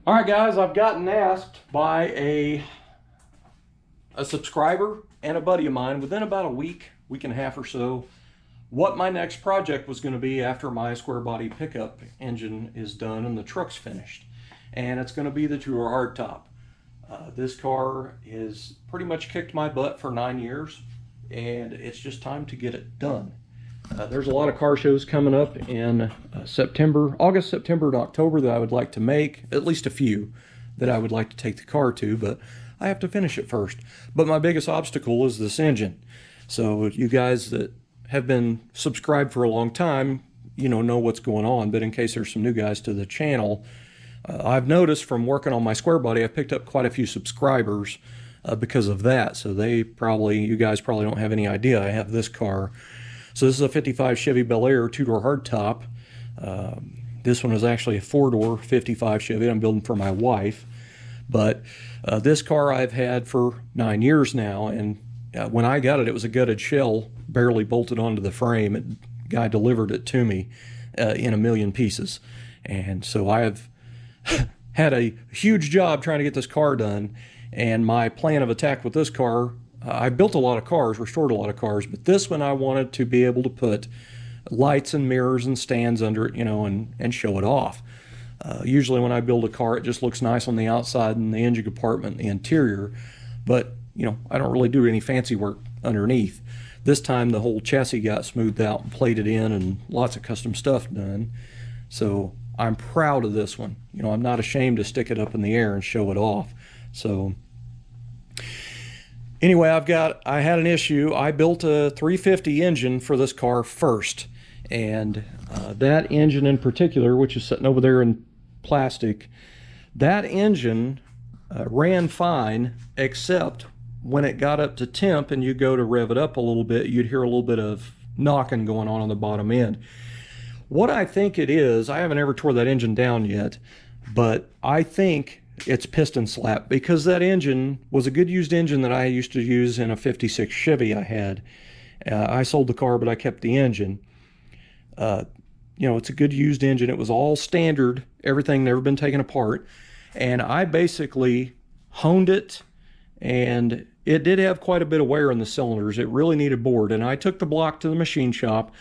All right, guys, I've gotten asked by a subscriber and a buddy of mine within about a week and a half or so, what my next project was going to be after my square body pickup engine is done and the truck's finished. And it's going to be the Tudor hardtop. This car has pretty much kicked my butt for 9 years, and it's just time to get it done. There's a lot of car shows coming up in August, September, and October that I would like to make, at least a few that I would like to take the car to, but I have to finish it first. But my biggest obstacle is this engine. So you guys that have been subscribed for a long time, know what's going on, but in case there's some new guys to the channel, I've noticed from working on my square body, I've picked up quite a few subscribers because of that. So you guys probably don't have any idea I have this car. So this is a 55 Chevy Bel Air two-door hardtop. This one is actually a four-door 55 Chevy I'm building for my wife. But this car I've had for 9 years now, and when I got it, it was a gutted shell, barely bolted onto the frame. The guy delivered it to me in a million pieces. And so I have had a huge job trying to get this car done. And my plan of attack with this car, I built a lot of cars, restored a lot of cars, but this one I wanted to be able to put lights and mirrors and stands under it, and show it off. Usually when I build a car, it just looks nice on the outside and the engine compartment and the interior, but I don't really do any fancy work underneath. This time the whole chassis got smoothed out and plated in and lots of custom stuff done. So I'm proud of this one. I'm not ashamed to stick it up in the air and show it off. So anyway, I had an issue. I built a 350 engine for this car first, and that engine in particular, which is sitting over there in plastic, that engine ran fine, except when it got up to temp and you go to rev it up a little bit, you'd hear a little bit of knocking going on the bottom end. What I think it is, I haven't ever tore that engine down yet, but I think it's piston slap, because that engine was a good used engine that I used to use in a 56 Chevy I had. I sold the car, but I kept the engine. It's a good used engine. It was all standard, everything, never been taken apart. And I basically honed it, and it did have quite a bit of wear in the cylinders. It really needed bored. And I took the block to the machine shop.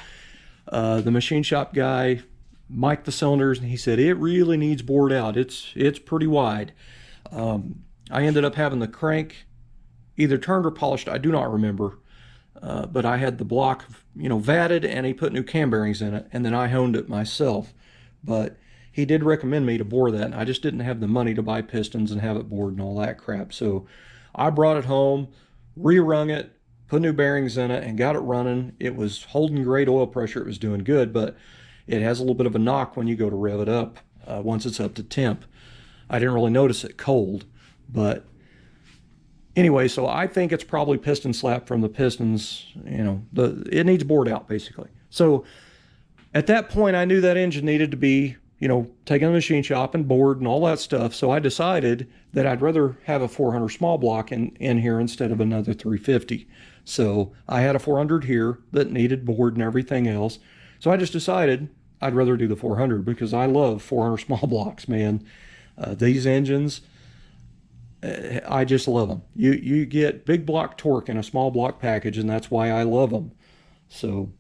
The machine shop guy mic'd the cylinders, and he said, it really needs bored out. It's pretty wide. I ended up having the crank either turned or polished. I do not remember. But I had the block, vatted, and he put new cam bearings in it, and then I honed it myself. But he did recommend me to bore that, and I just didn't have the money to buy pistons and have it bored and all that crap. So I brought it home, rerung it, put new bearings in it, and got it running. It was holding great oil pressure. It was doing good, but it has a little bit of a knock when you go to rev it up once it's up to temp. I didn't really notice it cold, but anyway, so I think it's probably piston slap from the pistons. It needs bored out, basically. So at that point, I knew that engine needed to be, taken to the machine shop and bored and all that stuff. So I decided that I'd rather have a 400 small block in here instead of another 350. So I had a 400 here that needed bored and everything else. So I just decided I'd rather do the 400 because I love 400 small blocks, man. These engines, I just love them. You get big block torque in a small block package, and that's why I love them. So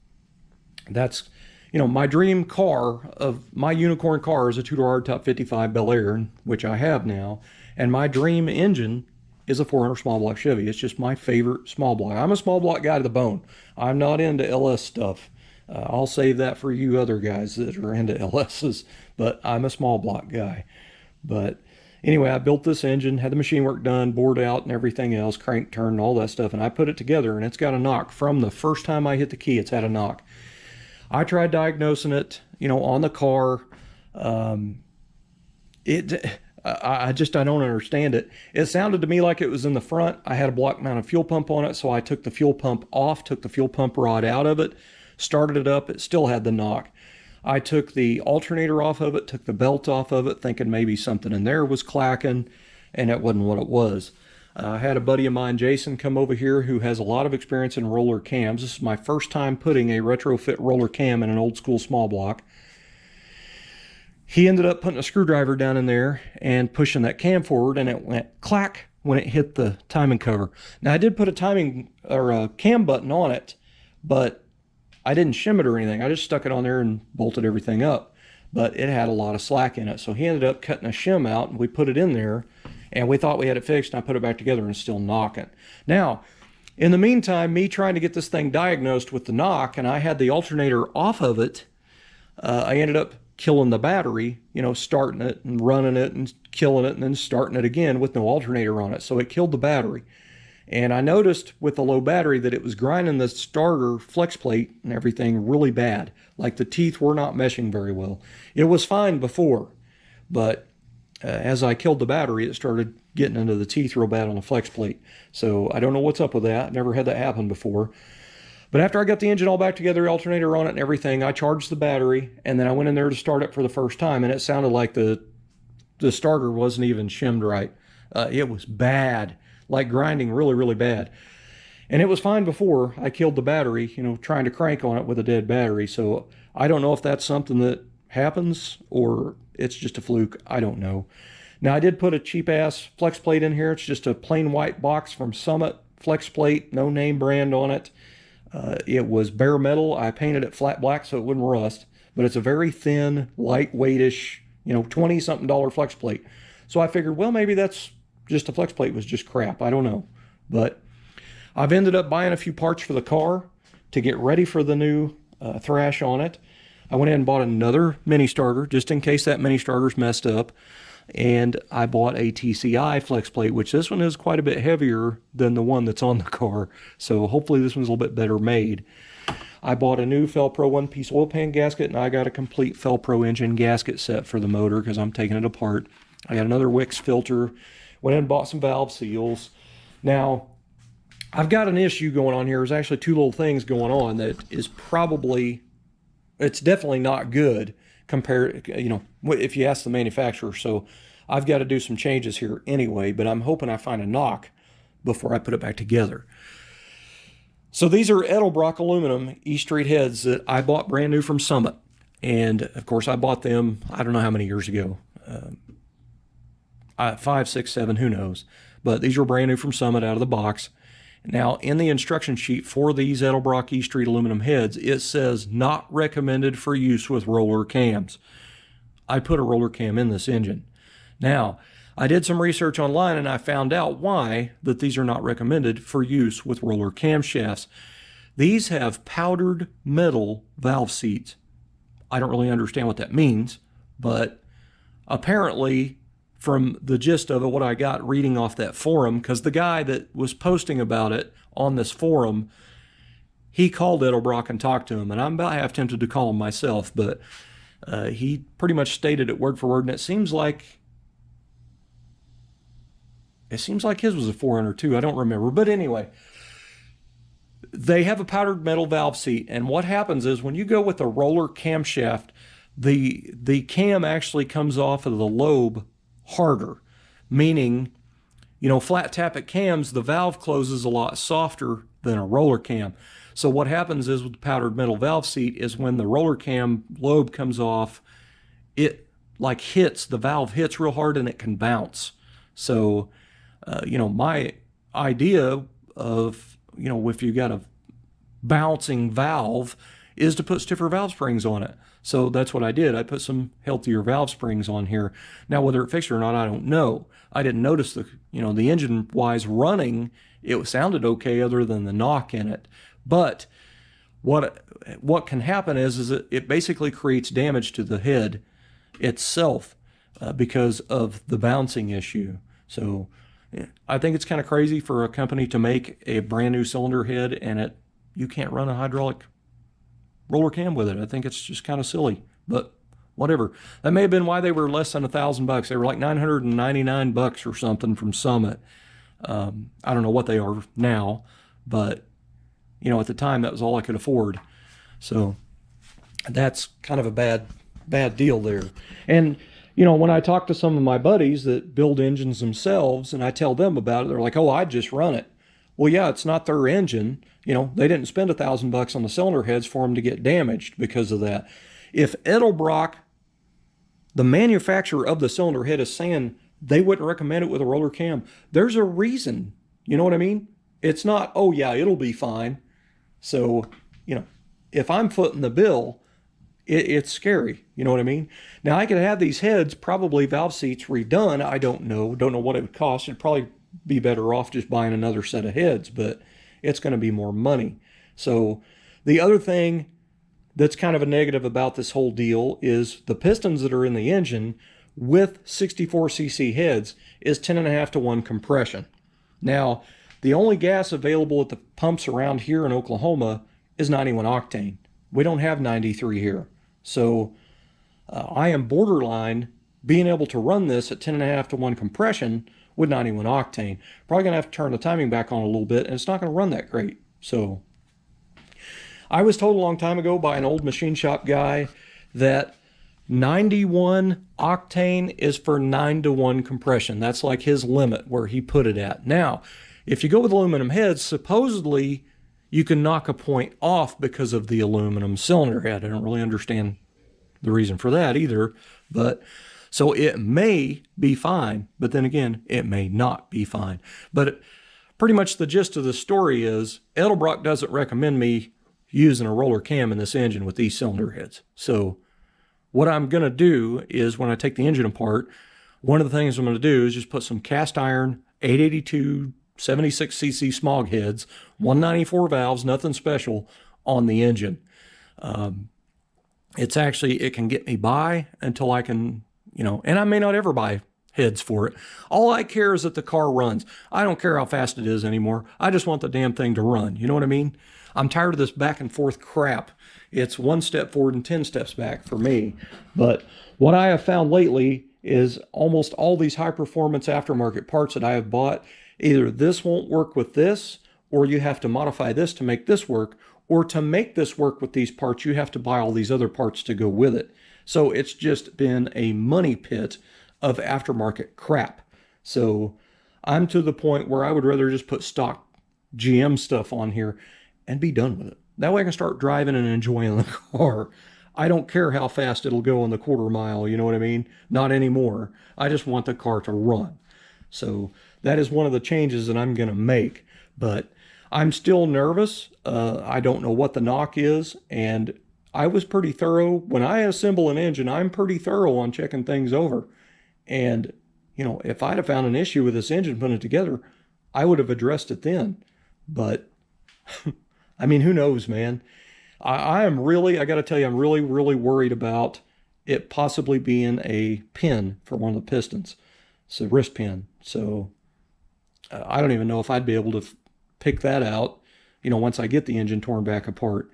that's, my dream car of my unicorn car is a two-door hardtop 55 Bel Air, which I have now. And my dream engine is a 400 small block Chevy. It's just my favorite small block. I'm a small block guy to the bone. I'm not into LS stuff. I'll save that for you other guys that are into LSs, but I'm a small block guy. But anyway, I built this engine, had the machine work done, bored out and everything else, crank turn and all that stuff, and I put it together, and it's got a knock. From the first time I hit the key, it's had a knock. I tried diagnosing it, on the car. I don't understand it. It sounded to me like it was in the front. I had a block mounted fuel pump on it, so I took the fuel pump off, took the fuel pump rod out of it, started it up. It still had the knock. I took the alternator off of it, took the belt off of it, thinking maybe something in there was clacking, and it wasn't what it was. I had a buddy of mine, Jason, come over here who has a lot of experience in roller cams. This is my first time putting a retrofit roller cam in an old school small block. He ended up putting a screwdriver down in there and pushing that cam forward, and it went clack when it hit the timing cover. Now I did put a timing or a cam button on it, but I didn't shim it or anything. I just stuck it on there and bolted everything up, but it had a lot of slack in it. So he ended up cutting a shim out, and we put it in there, and we thought we had it fixed, and I put it back together and it's still knocking. Now, in the meantime, me trying to get this thing diagnosed with the knock, and I had the alternator off of it, I ended up killing the battery, you know, starting it and running it and killing it and then starting it again with no alternator on it. So it killed the battery. And I noticed with the low battery that it was grinding the starter flex plate and everything really bad. Like the teeth were not meshing very well. It was fine before, but as I killed the battery, it started getting into the teeth real bad on the flex plate. So I don't know what's up with that. Never had that happen before. But after I got the engine all back together, alternator on it and everything, I charged the battery, and then I went in there to start it for the first time, and it sounded like the starter wasn't even shimmed right. It was bad, like grinding really, really bad. And it was fine before I killed the battery, you know, trying to crank on it with a dead battery. So I don't know if that's something that happens or it's just a fluke. I don't know. Now, I did put a cheap-ass flex plate in here. It's just a plain white box from Summit flex plate, no name brand on it. It was bare metal. I painted it flat black so it wouldn't rust, but it's a very thin, lightweightish, you know, 20-something flex plate. So I figured, well, maybe that's just the flex plate was just crap. I don't know. But I've ended up buying a few parts for the car to get ready for the new thrash on it. I went in and bought another mini starter just in case that mini starter's messed up. And I bought a TCI flex plate, which this one is quite a bit heavier than the one that's on the car. So hopefully this one's a little bit better made. I bought a new Fel-Pro one-piece oil pan gasket, and I got a complete Fel-Pro engine gasket set for the motor because I'm taking it apart. I got another Wix filter. Went in and bought some valve seals. Now, I've got an issue going on here. There's actually two little things going on that is probably, it's definitely not good compared, you know, if you ask the manufacturer. So I've got to do some changes here anyway, but I'm hoping I find a knock before I put it back together. So these are Edelbrock aluminum E-Street heads that I bought brand new from Summit. And of course I bought them, I don't know how many years ago, 5, 6, 7, who knows. But these were brand new from Summit out of the box. Now, in the instruction sheet for these Edelbrock E-Street aluminum heads, it says not recommended for use with roller cams. I put a roller cam in this engine. Now, I did some research online and I found out why that these are not recommended for use with roller camshafts. These have powdered metal valve seats. I don't really understand what that means, but apparently, from the gist of it, what I got reading off that forum, because the guy that was posting about it on this forum, he called Edelbrock and talked to him, and I'm about half tempted to call him myself, but he pretty much stated it word for word, and it seems like his was a 400 too. I don't remember, but anyway, they have a powdered metal valve seat, and what happens is when you go with a roller camshaft, the cam actually comes off of the lobe harder, meaning, you know, flat tappet cams, the valve closes a lot softer than a roller cam. So what happens is with the powdered metal valve seat is when the roller cam lobe comes off, it like hits, the valve hits real hard and it can bounce. So, you know, my idea of, you know, if you got a bouncing valve is to put stiffer valve springs on it. So that's what I did. I put some healthier valve springs on here. Now, whether it fixed it or not, I don't know. I didn't notice the, you know, the engine-wise running, it sounded okay other than the knock in it. But what can happen is it basically creates damage to the head itself because of the bouncing issue. So I think it's kind of crazy for a company to make a brand new cylinder head and you can't run a hydraulic roller cam with it. I think it's just kind of silly, but whatever. That may have been why they were less than $1,000. They were like $999 or something from Summit. I don't know what they are now, but you know, at the time that was all I could afford. So that's kind of a bad deal there. And you know, when I talk to some of my buddies that build engines themselves and I tell them about it, they're like, oh, I'd just run it. Well, yeah, it's not their engine. You know, they didn't spend $1,000 on the cylinder heads for them to get damaged because of that. If Edelbrock The manufacturer of the cylinder head is saying they wouldn't recommend it with a roller cam. There's a reason. You know what I mean? It's not, oh yeah, it'll be fine. So, you know, if I'm footing the bill, it's scary. You know what I mean? Now I could have these heads, probably valve seats redone. I don't know. Don't know what it would cost. It'd probably be better off just buying another set of heads, but it's going to be more money. So the other thing that's kind of a negative about this whole deal is the pistons that are in the engine with 64cc heads is 10.5 to 1 compression. Now, the only gas available at the pumps around here in Oklahoma is 91 octane. We don't have 93 here. So I am borderline being able to run this at 10.5 to 1 compression with 91 octane. Probably going to have to turn the timing back on a little bit, and it's not going to run that great. So I was told a long time ago by an old machine shop guy that 91 octane is for 9 to 1 compression. That's like his limit where he put it at. Now, if you go with aluminum heads, supposedly you can knock a point off because of the aluminum cylinder head. I don't really understand the reason for that either, but so it may be fine, but then again, it may not be fine. But pretty much the gist of the story is Edelbrock doesn't recommend me using a roller cam in this engine with these cylinder heads. So what I'm going to do is when I take the engine apart, one of the things I'm going to do is just put some cast iron 882 76cc smog heads, 194 valves, nothing special, on the engine. It's actually, it can get me by until I can, you know, and I may not ever buy heads for it. All I care is that the car runs. I don't care how fast it is anymore. I just want the damn thing to run. You know what I mean? I'm tired of this back and forth crap. It's 1 step forward and 10 steps back for me. But what I have found lately is almost all these high performance aftermarket parts that I have bought, either this won't work with this, or you have to modify this to make this work, or to make this work with these parts, you have to buy all these other parts to go with it. So it's just been a money pit of aftermarket crap. So I'm to the point where I would rather just put stock GM stuff on here and be done with it. That way I can start driving and enjoying the car. I don't care how fast it'll go in the quarter mile, you know what I mean? Not anymore. I just want the car to run. So that is one of the changes that I'm going to make. But I'm still nervous. I don't know what the knock is. And I was pretty thorough. When I assemble an engine, I'm pretty thorough on checking things over. And, you know, if I'd have found an issue with this engine putting it together, I would have addressed it then. But, I mean, who knows, man? I am really, I got to tell you, I'm really, really worried about it possibly being a pin for one of the pistons. It's a wrist pin. So I don't even know if I'd be able to pick that out, you know, once I get the engine torn back apart.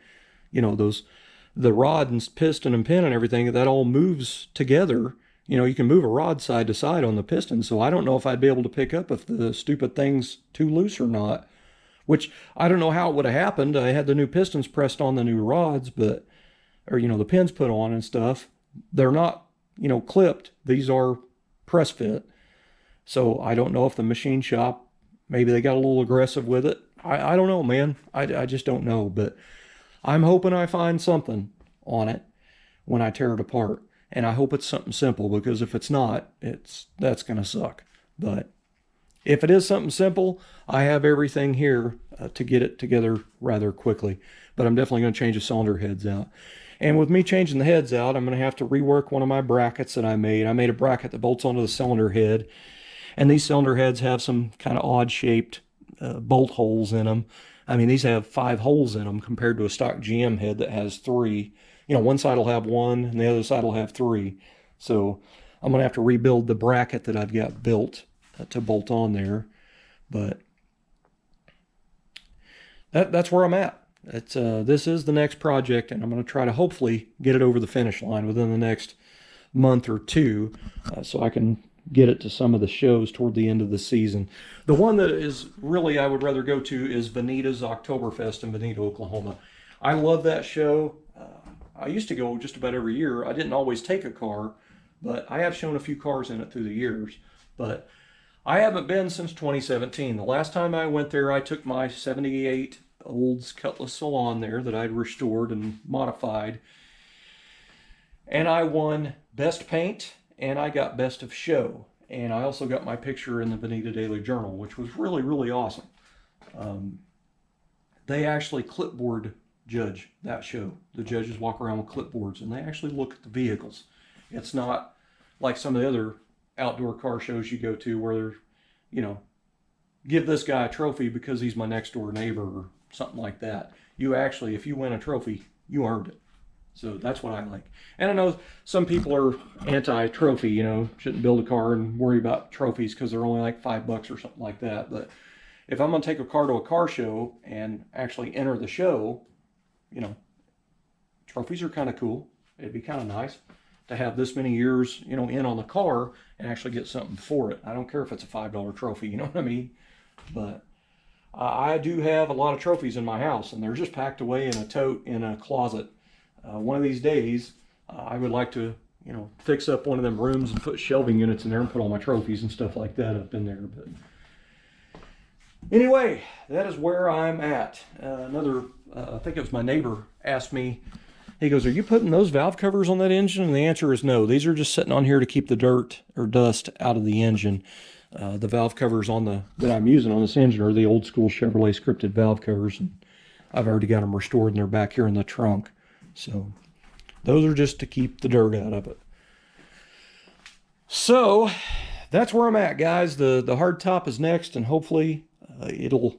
You know, the rod and piston and pin and everything, that all moves together. You know, you can move a rod side to side on the piston. So I don't know if I'd be able to pick up if the stupid thing's too loose or not. Which I don't know how it would have happened. I had the new pistons pressed on the new rods, but, or, you know, the pins put on and stuff. They're not, you know, clipped. These are press fit. So I don't know if the machine shop, maybe they got a little aggressive with it. I don't know, man. I just don't know. But I'm hoping I find something on it when I tear it apart. And I hope it's something simple, because if it's not, that's going to suck. But if it is something simple, I have everything here to get it together rather quickly. But I'm definitely going to change the cylinder heads out. And with me changing the heads out, I'm going to have to rework one of my brackets that I made. I made a bracket that bolts onto the cylinder head. And these cylinder heads have some kind of odd-shaped bolt holes in them. I mean, these have 5 holes in them compared to a stock GM head that has 3. You know, one side will have 1 and the other side will have 3. So I'm going to have to rebuild the bracket that I've got built to bolt on there. But that's where I'm at. This is the next project, and I'm going to try to hopefully get it over the finish line within the next month or 2, so I can get it to some of the shows toward the end of the season. The one that is really I would rather go to is Veneta's Oktoberfest in Veneta, Oklahoma. I love that show. I used to go just about every year. I didn't always take a car, but I have shown a few cars in it through the years. But I haven't been since 2017. The last time I went there, I took my 78 Olds Cutlass Salon there that I'd restored and modified. And I won best paint, and I got best of show. And I also got my picture in the Bonita Daily Journal, which was really, really awesome. They actually clipboard judge that show. The judges walk around with clipboards and they actually look at the vehicles. It's not like some of the other outdoor car shows you go to where they're, you know, give this guy a trophy because he's my next door neighbor or something like that. You actually, if you win a trophy, you earned it. So that's what I like. And I know some people are anti-trophy, you know, shouldn't build a car and worry about trophies because they're only like $5 or something like that. But if I'm going to take a car to a car show and actually enter the show, you know, trophies are kind of cool. It'd be kind of nice to have this many years, you know, in on the car and actually get something for it. I don't care if it's a $5 trophy, you know what I mean? But I do have a lot of trophies in my house, and they're just packed away in a tote in a closet. One of these days, I would like to, you know, fix up one of them rooms and put shelving units in there and put all my trophies and stuff like that up in there. But anyway, that is where I'm at. I think it was my neighbor asked me, he goes, "Are you putting those valve covers on that engine?" And the answer is no. These are just sitting on here to keep the dirt or dust out of the engine. The valve covers that I'm using on this engine are the old school Chevrolet scripted valve covers, and I've already got them restored and they're back here in the trunk. So those are just to keep the dirt out of it. So that's where I'm at, guys. The hard top is next, and hopefully it'll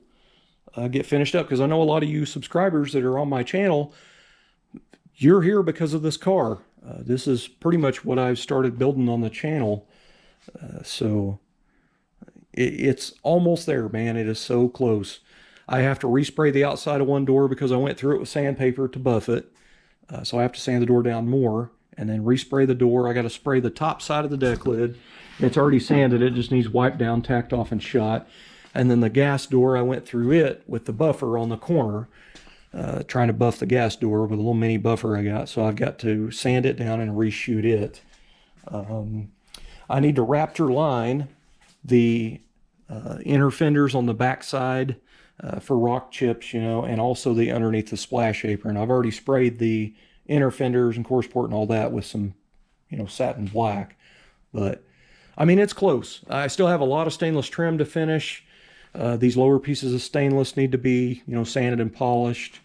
get finished up, because I know a lot of you subscribers that are on my channel, you're here because of this car. This is pretty much what I've started building on the channel. So it's almost there, man. It is so close. I have to respray the outside of one door because I went through it with sandpaper to buff it. So I have to sand the door down more and then respray the door. I got to spray the top side of the deck lid. It's already sanded. It just needs wiped down, tacked off, and shot. And then the gas door, I went through it with the buffer on the corner, trying to buff the gas door with a little mini buffer I got. So I've got to sand it down and reshoot it. I need to Raptor line the inner fenders on the back side for rock chips, you know, and also the underneath the splash apron. I've already sprayed the inner fenders and core support and all that with some, you know, satin black. But I mean, it's close. I still have a lot of stainless trim to finish. These lower pieces of stainless need to be, you know, sanded and polished.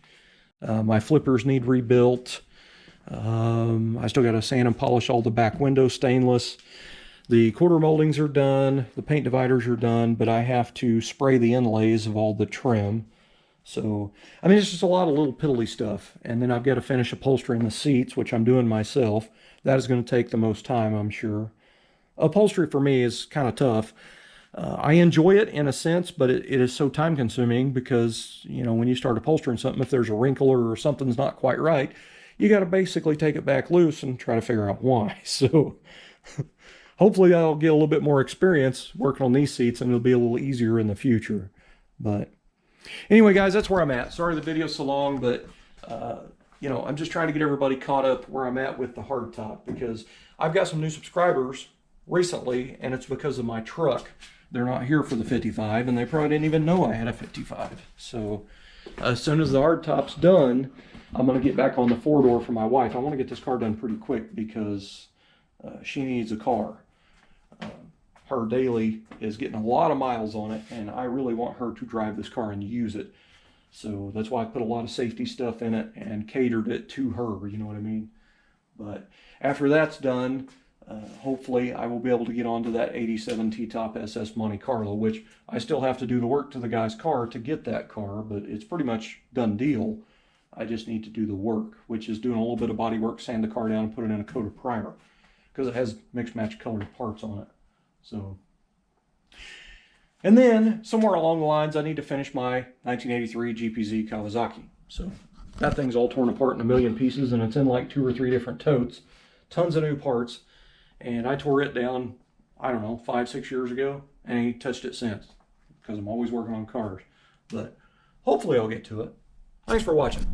My flippers need rebuilt. I still got to sand and polish all the back window stainless. The quarter moldings are done. The paint dividers are done, but I have to spray the inlays of all the trim. So, I mean, it's just a lot of little piddly stuff. And then I've got to finish upholstering the seats, which I'm doing myself. That is going to take the most time, I'm sure. Upholstery for me is kind of tough. I enjoy it in a sense, but it is so time consuming because, you know, when you start upholstering something, if there's a wrinkle or something's not quite right, you got to basically take it back loose and try to figure out why. So hopefully I'll get a little bit more experience working on these seats and it'll be a little easier in the future. But anyway, guys, that's where I'm at. Sorry the video's so long, but you know, I'm just trying to get everybody caught up where I'm at with the hardtop, because I've got some new subscribers recently, and it's because of my truck. They're not here for the 55, and they probably didn't even know I had a 55. So as soon as the hardtop's done, I'm going to get back on the 4-door for my wife. I want to get this car done pretty quick because she needs a car. Her daily is getting a lot of miles on it, and I really want her to drive this car and use it. So that's why I put a lot of safety stuff in it and catered it to her, you know what I mean? But after that's done, hopefully I will be able to get onto that 87 T-Top SS Monte Carlo, which I still have to do the work to the guy's car to get that car, but it's pretty much done deal. I just need to do the work, which is doing a little bit of body work, sand the car down, and put it in a coat of primer, because it has mixed match colored parts on it. So, and then somewhere along the lines, I need to finish my 1983 GPZ Kawasaki. So that thing's all torn apart in a million pieces, and it's in like 2 or 3 different totes, tons of new parts. And I tore it down, I don't know, 5-6 years ago, and I ain't touched it since, because I'm always working on cars. But hopefully I'll get to it. Thanks for watching.